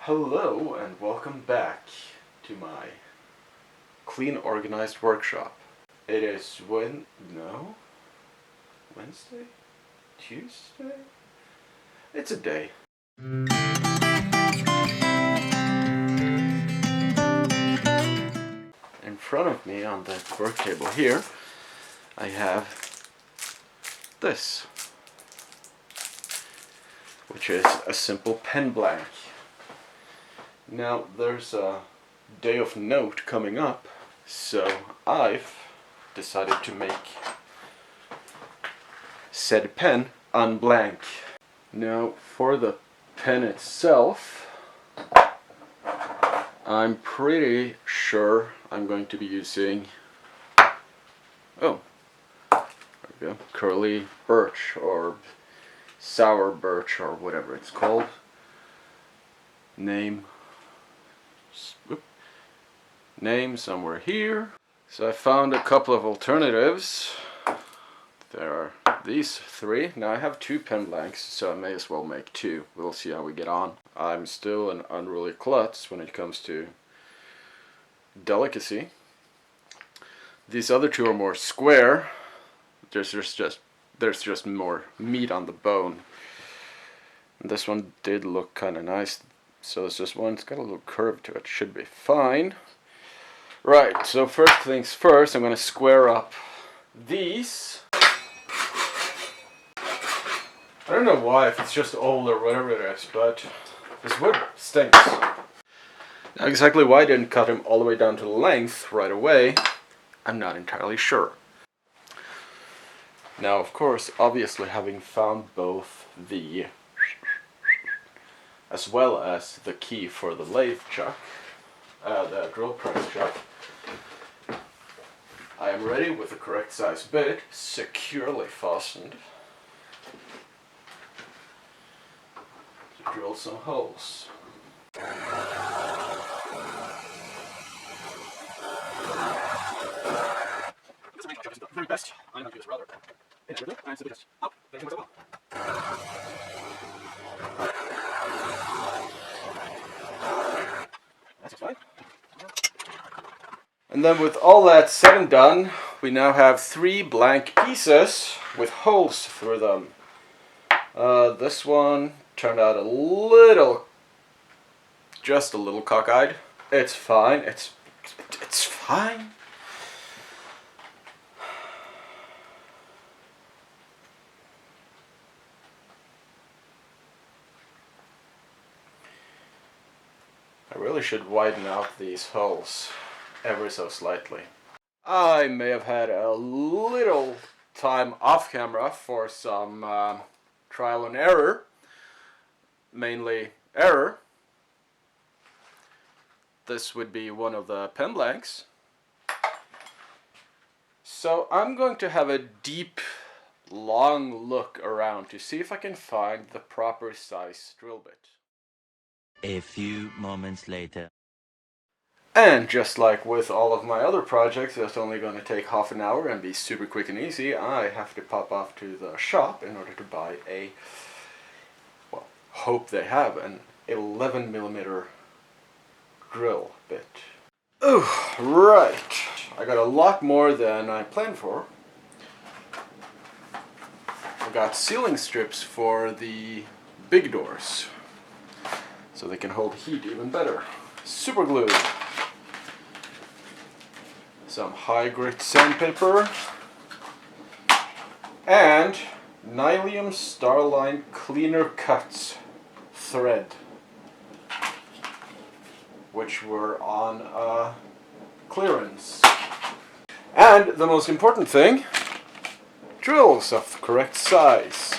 Hello and welcome back to my clean organized workshop. It is Wednesday? Tuesday? It's a day. In front of me on the work table here, I have this, which is a simple pen blank. Now there's a day of note coming up, so I've decided to make said pen unblank. Now for the pen itself, I'm pretty sure I'm going to be using, there we go, curly birch or sour birch or whatever it's called. Name somewhere here. So I found a couple of alternatives. There are these three. Now I have two pen blanks, so I may as well make two. We'll see how we get on. I'm still an unruly klutz when it comes to delicacy. These other two are more square. There's just more meat on the bone. And this one did look kind of nice. So it's just one. It's got a little curve to it. Should be fine. Right, so first things first, I'm going to square up these. I don't know why, if it's just old or whatever it is, but this wood stinks. Now exactly why I didn't cut him all the way down to length right away, I'm not entirely sure. Now of course, obviously having found both the as well as the key for the lathe chuck, the drill press chuck, I am ready with the correct size bit, securely fastened, to drill some holes. Very best. I'm not rather. That's fine. And then with all that said and done, we now have three blank pieces with holes through them. This one turned out just a little cockeyed. It's fine. It's fine. I really should widen out these holes ever so slightly. I may have had a little time off camera for some trial and error, mainly error. This would be one of the pen blanks. So I'm going to have a deep, long look around to see if I can find the proper size drill bit. A few moments later. And just like with all of my other projects, that's only going to take half an hour and be super quick and easy. I have to pop off to the shop in order to buy hope they have an 11mm drill bit. Oh, right. I got a lot more than I planned for. I got sealing strips for the big doors, so they can hold heat even better. Super glue. Some high grit sandpaper. And Nylium Starline Cleaner Cuts thread, which were on clearance. And the most important thing, drills of the correct size.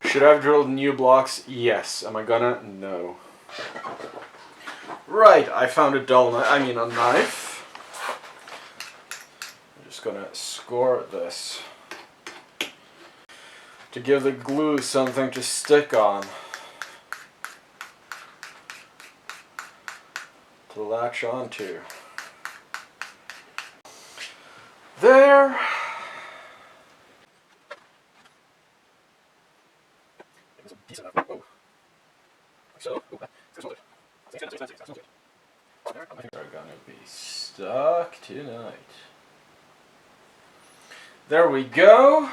Should I have drilled new blocks? Yes. Am I gonna? No. Right, I found a knife. I'm just gonna score this to give the glue something to stick on. to latch onto. There. We're gonna be stuck tonight. There we go.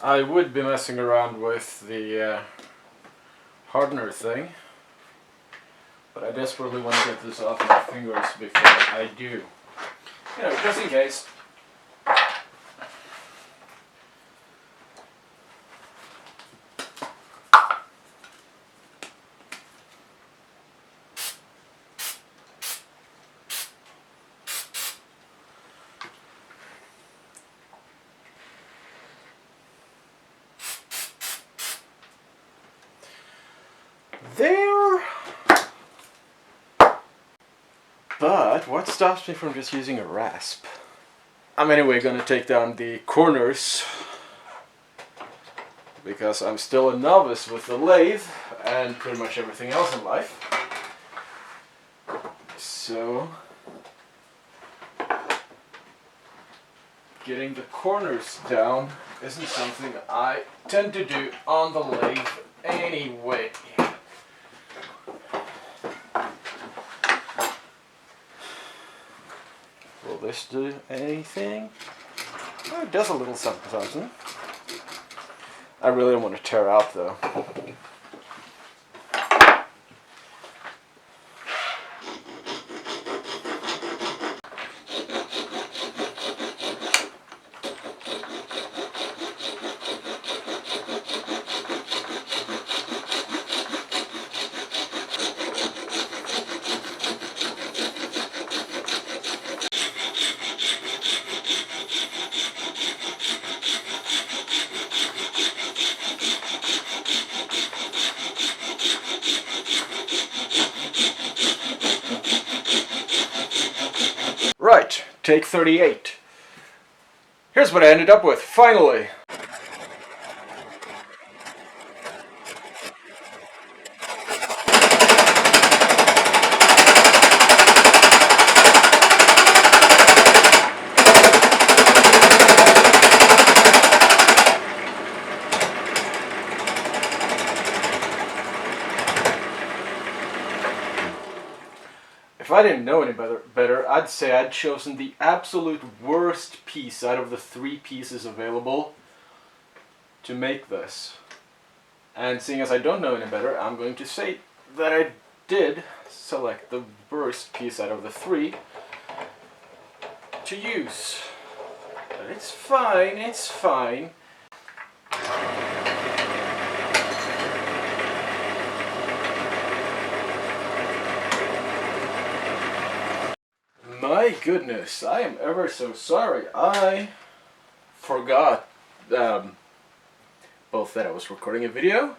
I would be messing around with the hardener thing, but I desperately want to get this off my fingers before I do. You know, just in case. There. But what stops me from just using a rasp? I'm anyway going to take down the corners because I'm still a novice with the lathe and pretty much everything else in life. So getting the corners down isn't something I tend to do on the lathe anyway. Will this do anything? Oh, it does a little something. I really don't want to tear out though. Right, take 38. Here's what I ended up with, finally. If I didn't know any better, I'd say I'd chosen the absolute worst piece out of the 3 pieces available to make this. And seeing as I don't know any better, I'm going to say that I did select the worst piece out of the 3 to use. But it's fine, it's fine. My goodness, I am ever so sorry. I forgot both that I was recording a video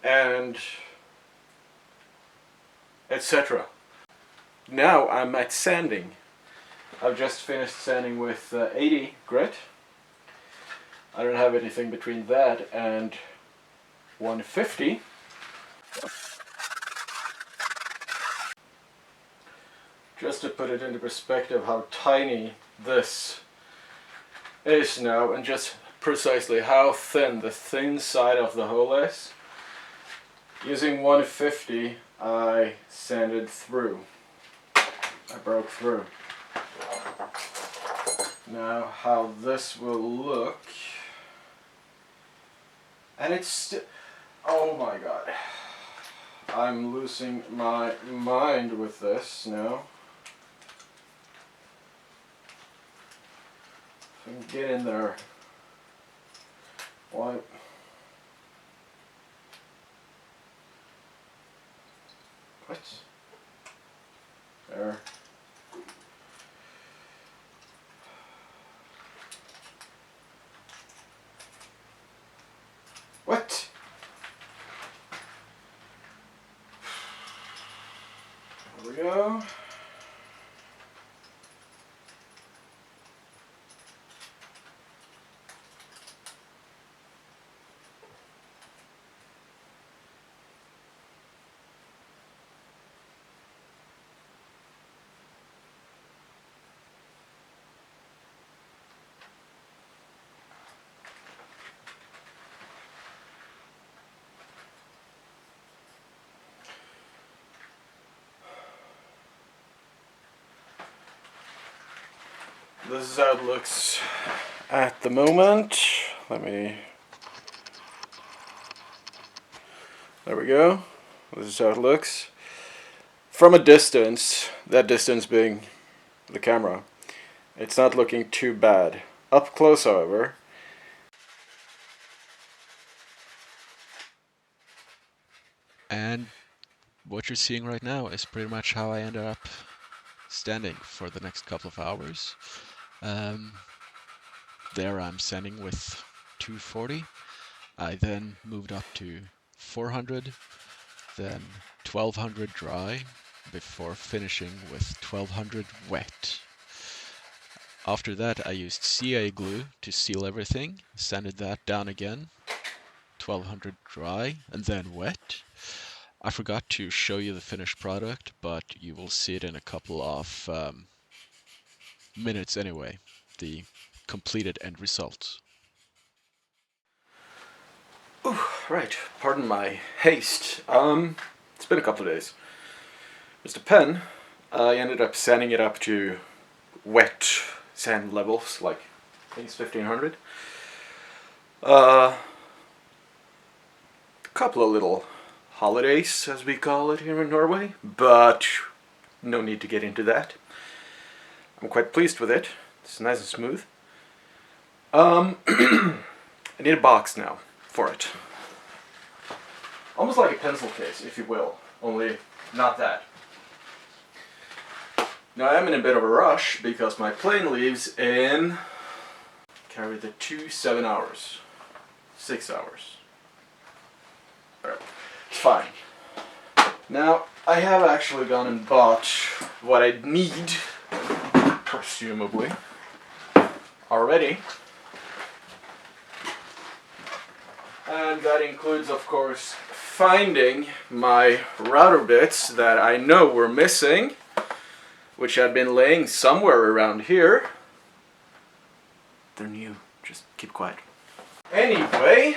and etc. Now I'm at sanding. I've just finished sanding with 80 grit. I don't have anything between that and 150. Just to put it into perspective how tiny this is now and just precisely how thin the thin side of the hole is. Using 150 I sanded through. I broke through. Now how this will look, and it's still, oh my god, I'm losing my mind with this now. If I can get in there. Why? What? There. What? There we go. This is how it looks at the moment. There we go. This is how it looks. From a distance, that distance being the camera, it's not looking too bad. Up close, however, And what you're seeing right now is pretty much how I ended up standing for the next couple of hours. There I'm sanding with 240. I then moved up to 400, then 1200 dry, before finishing with 1200 wet. After that I used CA glue to seal everything, sanded that down again, 1200 dry, and then wet. I forgot to show you the finished product, but you will see it in a couple of minutes anyway, the completed end result. ooh, right, pardon my haste. It's been a couple of days. Mr. Penn, I ended up sanding it up to wet sand levels, like I think it's 1500. A couple of little holidays, as we call it here in Norway, but no need to get into that. I'm quite pleased with it. It's nice and smooth. I need a box now for it. Almost like a pencil case, if you will, only not that. Now I am in a bit of a rush because my plane leaves in, carry the 7 hours, 6 hours. Alright, it's fine. Now I have actually gone and bought what I need, presumably, already. And that includes, of course, finding my router bits that I know were missing, which had been laying somewhere around here. They're new, just keep quiet. Anyway,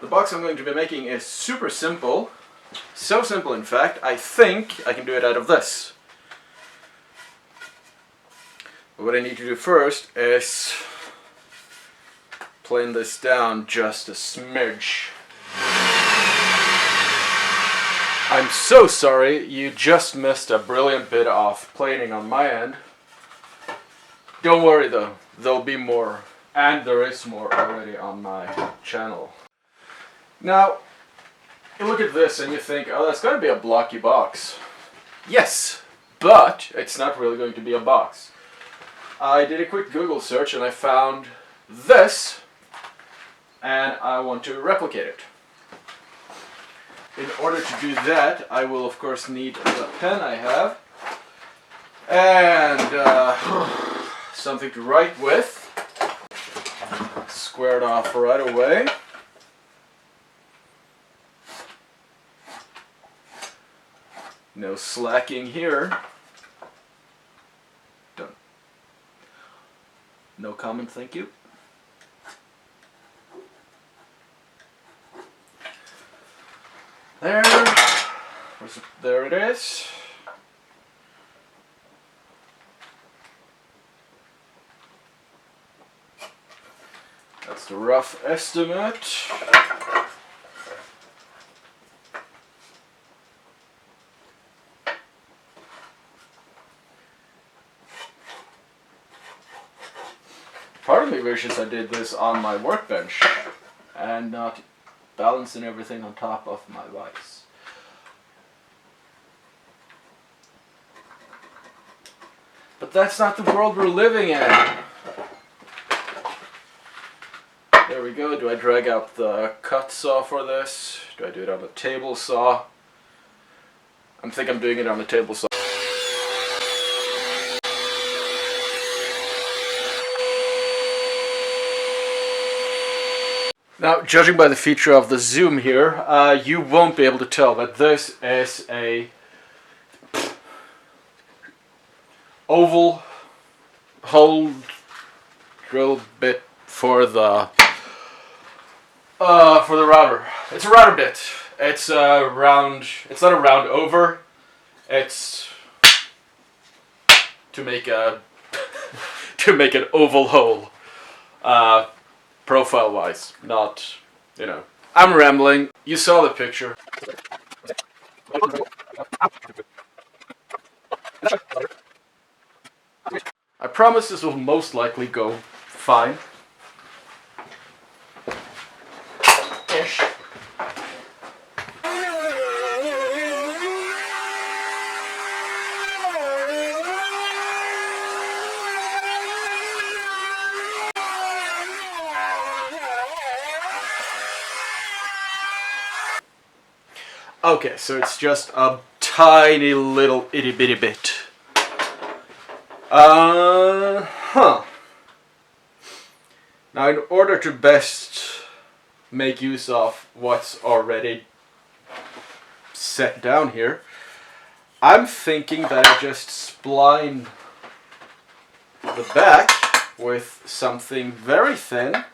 the box I'm going to be making is super simple. So simple, in fact, I think I can do it out of this. What I need to do first is plane this down just a smidge. I'm so sorry, you just missed a brilliant bit of planing on my end. Don't worry though, there'll be more, and there is more already on my channel. Now, you look at this and you think, oh, that's going to be a blocky box. Yes, but it's not really going to be a box. I did a quick Google search and I found this, and I want to replicate it. In order to do that, I will of course need the pen I have, and something to write with. Squared off right away. No slacking here. Done. No comment, thank you. There it is. That's the rough estimate. Part of me wishes I did this on my workbench and not balancing everything on top of my vise. But that's not the world we're living in. There we go. Do I drag out the cut saw for this? Do I do it on the table saw? I think I'm doing it on the table saw. Now, judging by the feature of the zoom here, you won't be able to tell that this is a oval hole drill bit for the router. It's a router bit. It's a round. It's not a round over. It's to make a to make an oval hole. Profile wise, not, you know. I'm rambling. You saw the picture. I promise this will most likely go fine. Ish. Okay, so it's just a tiny little itty bitty bit. Now, in order to best make use of what's already set down here, I'm thinking that I just spline the back with something very thin,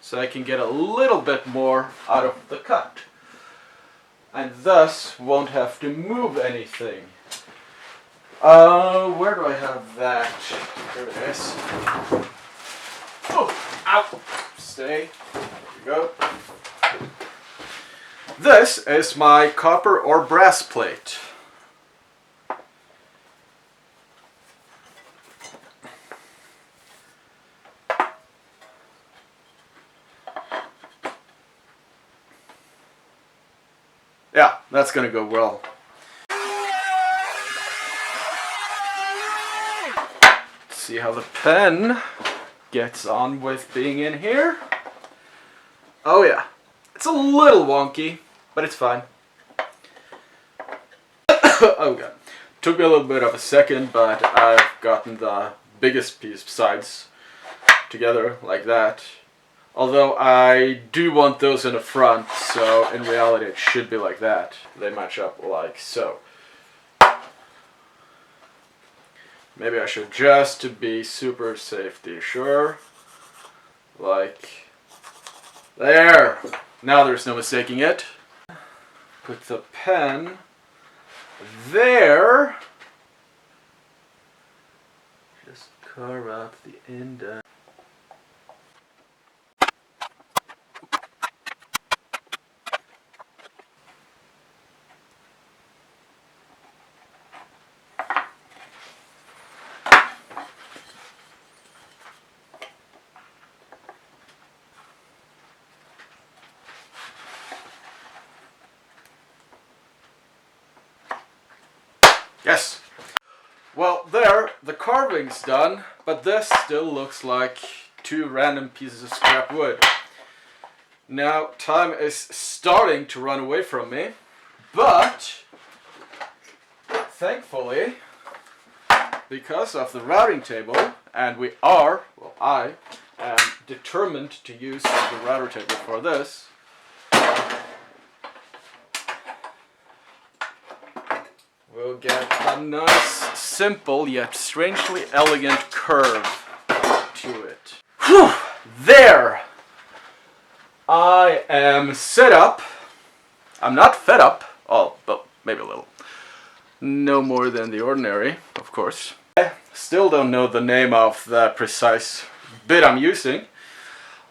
so I can get a little bit more out of the cut, and thus won't have to move anything. Where do I have that? There it is. Oh, ow! Stay. There you go. This is my copper or brass plate. Yeah, that's gonna go well. See how the pen gets on with being in here. Oh yeah, it's a little wonky, but it's fine. Oh god, took me a little bit of a second, but I've gotten the biggest piece sides together like that. Although I do want those in the front, so in reality it should be like that. They match up like so. Maybe I should just to be super safety sure. Like there. Now there's no mistaking it. Put the pen there. Just carve out the indent. Yes. Well, there, the carving's done, but this still looks like two random pieces of scrap wood. Now, time is starting to run away from me, but thankfully, because of the routing table, and I am determined to use the router table for this. We'll get a nice, simple, yet strangely elegant curve to it. Whew! There! I am set up. I'm not fed up. Oh, but maybe a little. No more than the ordinary, of course. I still don't know the name of the precise bit I'm using.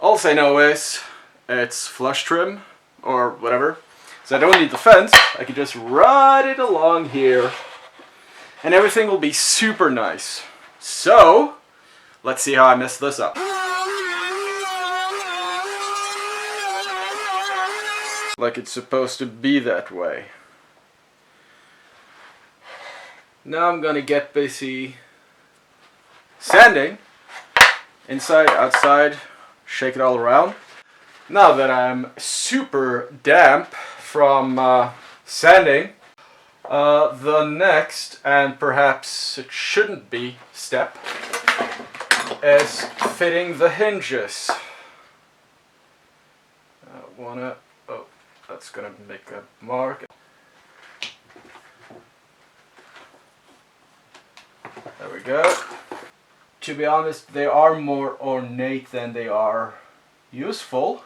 All I know is it's flush trim, or whatever. So I don't need the fence, I can just ride it along here and everything will be super nice. So, let's see how I mess this up. Like it's supposed to be that way. Now I'm gonna get busy sanding, inside, outside, shake it all around. Now that I'm super damp from sanding, the next, and perhaps it shouldn't be, step is fitting the hinges. Oh, that's gonna make a mark. There we go. To be honest, they are more ornate than they are useful.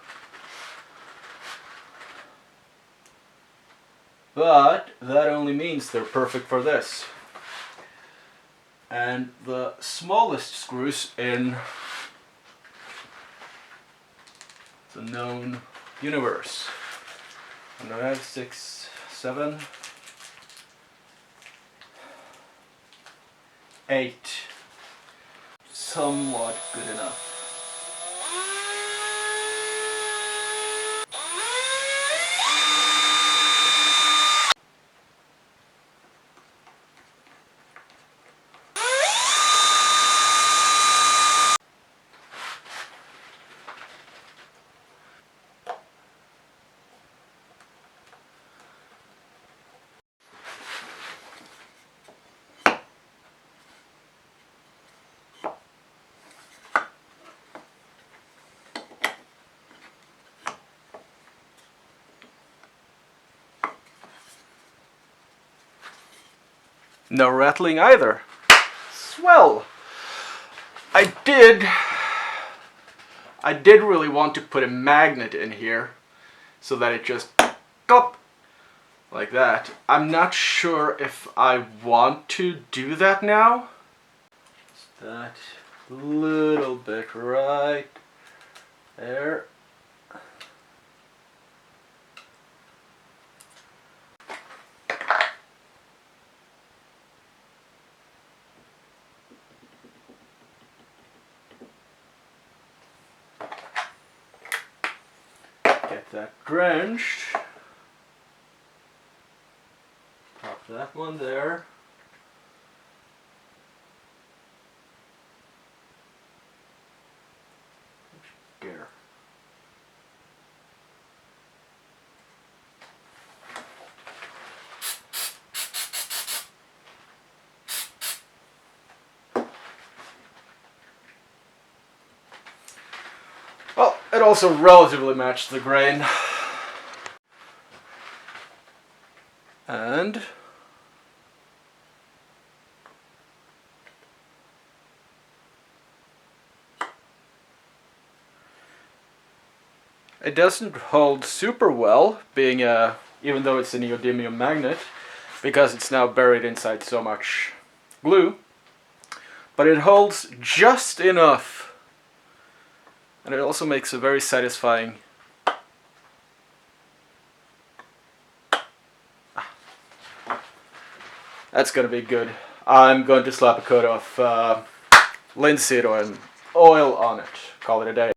But that only means they're perfect for this. and the smallest screws in the known universe. And I have 6, 7, 8. Somewhat good enough. No rattling either. Swell! I did really want to put a magnet in here so that it just gop like that. I'm not sure if I want to do that now. Just that little bit right there. Get that drenched. Pop that one there. Gear. Well, it also relatively matched the grain. And it doesn't hold super well, being even though it's a neodymium magnet, because it's now buried inside so much glue. But it holds just enough. And it also makes a very satisfying That's gonna be good. I'm going to slap a coat of linseed oil on it. Call it a day.